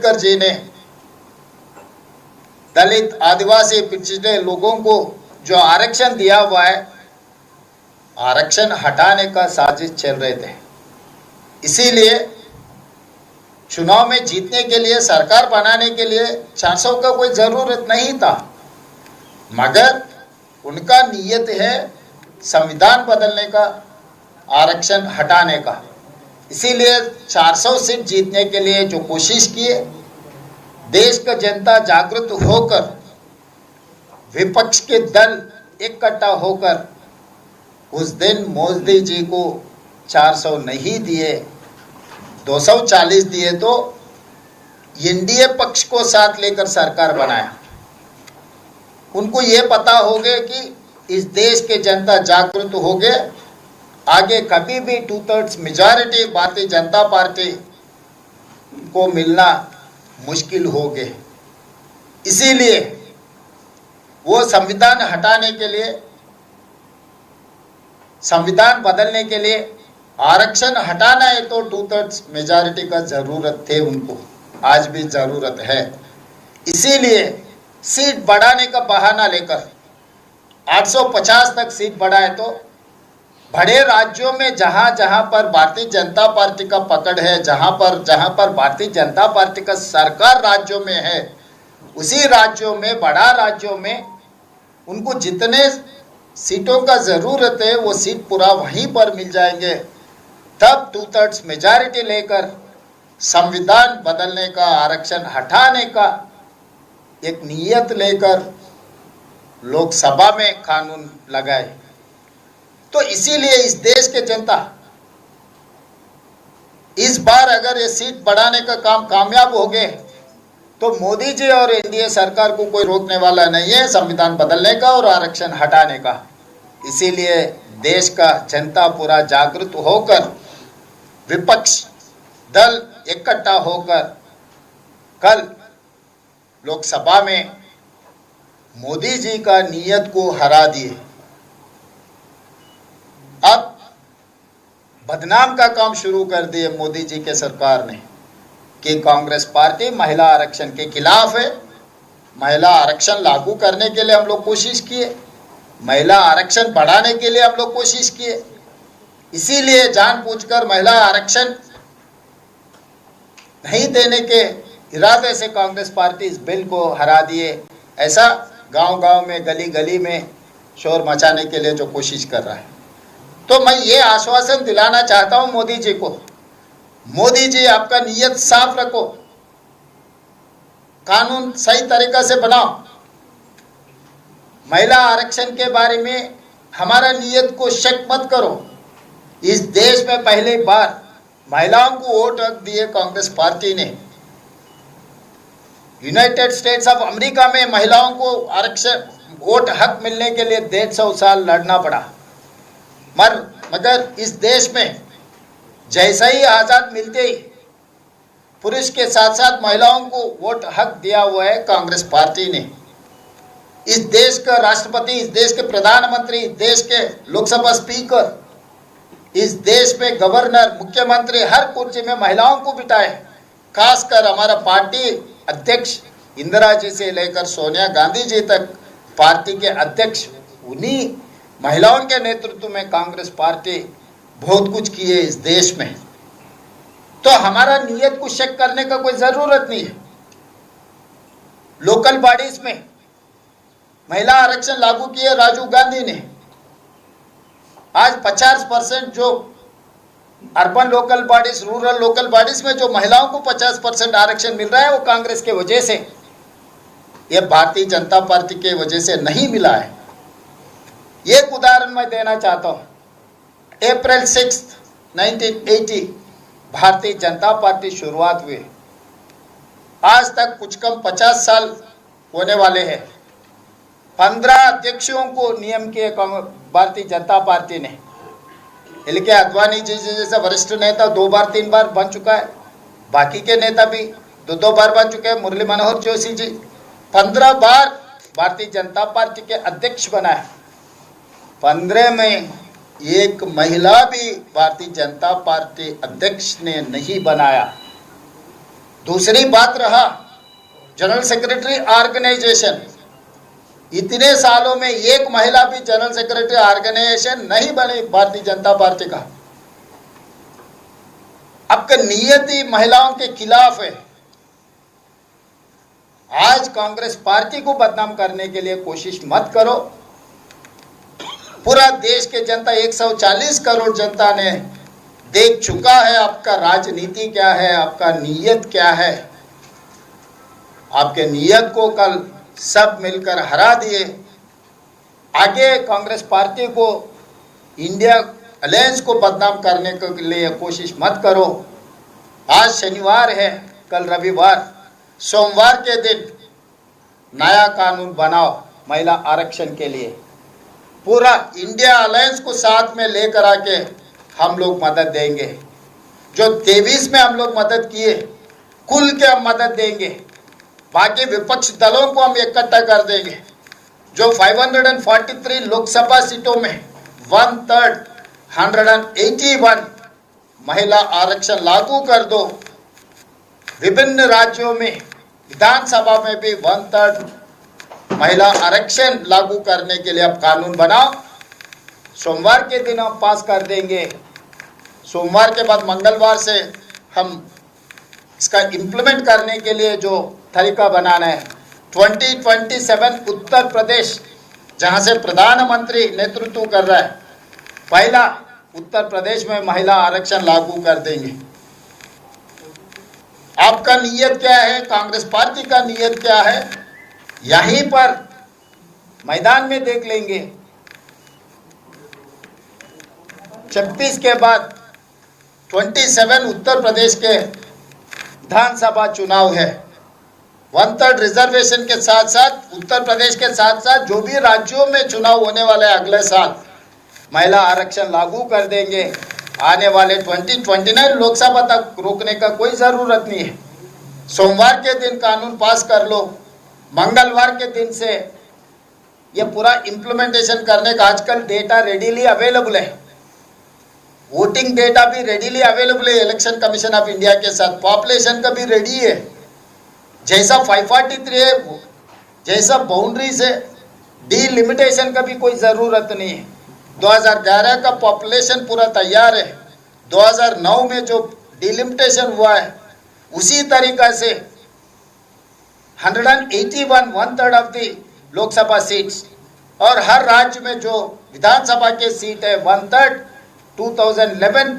अम्बेडकर जी ने दलित, आदिवासी, पिछड़े लोगों को जो आरक्षण दिया हुआ है, आरक्षण हटाने का साजिश चल रहे थे। इसीलिए चुनाव में जीतने के लिए, सरकार बनाने के लिए 400 का कोई ज़रूरत नहीं था, मगर उनका नियत है संविधान बदलने का, आरक्षण हटाने का। इसीलिए 400 सीट जीतने के लिए जो कोशिश किए, देश का जनता जागृत होकर, विपक्ष के दल इकट्ठा होकर उस दिन मोदी जी को 400 नहीं दिए, 240 दिए, तो एनडीए पक्ष को साथ लेकर सरकार बनाया। उनको ये पता हो गया कि इस देश के जनता जागृत हो गए, आगे कभी भी 2/3 मेजॉरिटी भारतीय जनता पार्टी को मिलना मुश्किल हो गए। इसीलिए वो संविधान हटाने के लिए, संविधान बदलने के लिए, आरक्षण हटाना है तो 2/3 मेजॉरिटी का जरूरत थे उनको, आज भी जरूरत है। इसीलिए सीट बढ़ाने का बहाना लेकर 850 तक सीट बढ़ाए, तो बड़े राज्यों में जहां जहां पर भारतीय जनता पार्टी का पकड़ है, जहां पर भारतीय जनता पार्टी का सरकार राज्यों में है, उसी राज्यों में, बड़ा राज्यों में उनको जितने सीटों का जरूरत है वो सीट पूरा वहीं पर मिल जाएंगे। तब 2/3 मेजॉरिटी लेकर संविधान बदलने का, आरक्षण हटाने का एक नियत लेकर लोकसभा में कानून लगाए। तो इसीलिए इस देश के जनता इस बार अगर ये सीट बढ़ाने का काम कामयाब हो गए तो मोदी जी और एनडीए सरकार को कोई रोकने वाला नहीं है संविधान बदलने का और आरक्षण हटाने का। इसीलिए देश का जनता पूरा जागृत होकर, विपक्ष दल इकट्ठा होकर कल लोकसभा में मोदी जी का नियत को हरा दिए। अब बदनाम का काम शुरू कर दिए मोदी जी के सरकार ने कि कांग्रेस पार्टी महिला आरक्षण के खिलाफ है। महिला आरक्षण लागू करने के लिए हम लोग कोशिश किए, महिला आरक्षण बढ़ाने के लिए हम लोग कोशिश किए, इसीलिए जानबूझकर महिला आरक्षण नहीं देने के इरादे से कांग्रेस पार्टी इस बिल को हरा दिए। ऐसा गांव-गांव में, गली-गली में शोर मचाने के लिए जो कोशिश कर रहा है। तो मैं ये आश्वासन दिलाना चाहता हूं मोदी जी को, मोदी जी आपका नियत साफ रखो, कानून सही तरीका से बनाओ। महिला आरक्षण के बारे में हमारा नियत को शक मत करो। इस देश में पहली बार महिलाओं को वोट हक दिए कांग्रेस पार्टी ने। यूनाइटेड स्टेट्स ऑफ अमेरिका में महिलाओं को आरक्षण वोट हक मिलने के लिए 150 साल लड़ना पड़ा, मगर इस देश में जैसा ही आज़ाद मिलते ही पुरुष के साथ साथ महिलाओं को वोट हक दिया हुआ है कांग्रेस पार्टी ने। इस देश का राष्ट्रपति, इस देश के प्रधानमंत्री, इस देश के लोकसभा स्पीकर, इस देश में गवर्नर, मुख्यमंत्री, हर कुर्सी में महिलाओं को बिठाए। खासकर हमारा पार्टी अध्यक्ष इंदिरा जी से लेकर सोनिया गांधी जी तक पार्टी के अध्यक्ष, उन्हीं महिलाओं के नेतृत्व में कांग्रेस पार्टी बहुत कुछ की है इस देश में। तो हमारा नियत को शक करने का कोई ज़रूरत नहीं है। लोकल बॉडीज में महिला आरक्षण लागू किए राजीव गांधी ने। आज 50% जो urban local bodies, rural local bodies में जो महिलाओं को 50% आरक्षण मिल रहा है वो कांग्रेस के वजह से, ये भारतीय जनता पार्टी के वजह से नहीं मिला है। एक उदाहरण मैं देना चाहता हूँ। अप्रैल 6, 1980 भारतीय जनता पार्टी शुरुआत हुई, आज तक कुछ कम 50 साल होने वाले हैं। 15 अध्यक्षों को नियम किए भारतीय जनता पार्टी ने। एल.के. आडवाणी जी जैसा वरिष्ठ नेता 2 बार 3 बार बन चुका है, बाकी के नेता भी 2 बार बन चुके हैं। मुरली मनोहर जोशी जी 15 बार भारतीय जनता पार्टी के अध्यक्ष बना है। 15 में एक महिला भी भारतीय जनता पार्टी अध्यक्ष ने नहीं बनाया। दूसरी बात रहा जनरल सेक्रेटरी ऑर्गेनाइजेशन। इतने सालों में एक महिला भी जनरल सेक्रेटरी ऑर्गेनाइजेशन नहीं बनी भारतीय जनता पार्टी का। आपका नियत ही महिलाओं के खिलाफ है। आज कांग्रेस पार्टी को बदनाम करने के लिए कोशिश मत करो। पूरा देश के जनता 140 करोड़ जनता ने देख चुका है आपका राजनीति क्या है, आपका नीयत क्या है। आपके नीयत को कल सब मिलकर हरा दिए। आगे कांग्रेस पार्टी को, इंडिया अलायंस को बदनाम करने के लिए कोशिश मत करो। आज शनिवार है, कल रविवार, सोमवार के दिन नया कानून बनाओ महिला आरक्षण के लिए। पूरा इंडिया अलायंस को साथ में लेकर आके हम लोग मदद देंगे। जो 23 में हम लोग मदद किए, कुल के हम मदद देंगे। बाकी विपक्ष दलों को हम इकट्ठा कर देंगे। जो 543 लोकसभा सीटों में 1/3 181 महिला आरक्षण लागू कर दो। विभिन्न राज्यों में विधानसभा में भी 1/3 महिला आरक्षण लागू करने के लिए अब कानून बनाओ। सोमवार के दिन हम पास कर देंगे। सोमवार के बाद मंगलवार से हम इसका इम्प्लीमेंट करने के लिए जो तरीका बनाना है, 2027 उत्तर प्रदेश, जहां से प्रधानमंत्री नेतृत्व कर रहा है, पहला उत्तर प्रदेश में महिला आरक्षण लागू कर देंगे। आपका नियत क्या है, कांग्रेस पार्टी का नियत क्या है, यहीं पर मैदान में देख लेंगे। 26 के बाद 27 उत्तर प्रदेश के विधानसभा चुनाव है। 1/3 रिजर्वेशन के साथ साथ उत्तर प्रदेश के साथ साथ जो भी राज्यों में चुनाव होने वाले अगले साल महिला आरक्षण लागू कर देंगे। आने वाले 2029 लोकसभा तक रोकने का कोई ज़रूरत नहीं है। सोमवार के दिन कानून पास कर लो, मंगलवार के दिन से ये पूरा इम्प्लीमेंटेशन करने का आजकल डेटा रेडीली अवेलेबल है। वोटिंग डेटा भी रेडीली अवेलेबल है इलेक्शन कमीशन ऑफ इंडिया के साथ। पॉपुलेशन का भी रेडी है। जैसा 543 है, जैसा बाउंड्री से डिलिमिटेशन का भी कोई ज़रूरत नहीं है। 2011 का पॉपुलेशन पूरा तैयार है। 2009 में जो डिलिमिटेशन हुआ है उसी तरीक़ा से 181 1/3 ऑफ द लोकसभा सीट्स, और हर राज्य में जो विधानसभा के सीट है 1/3 2011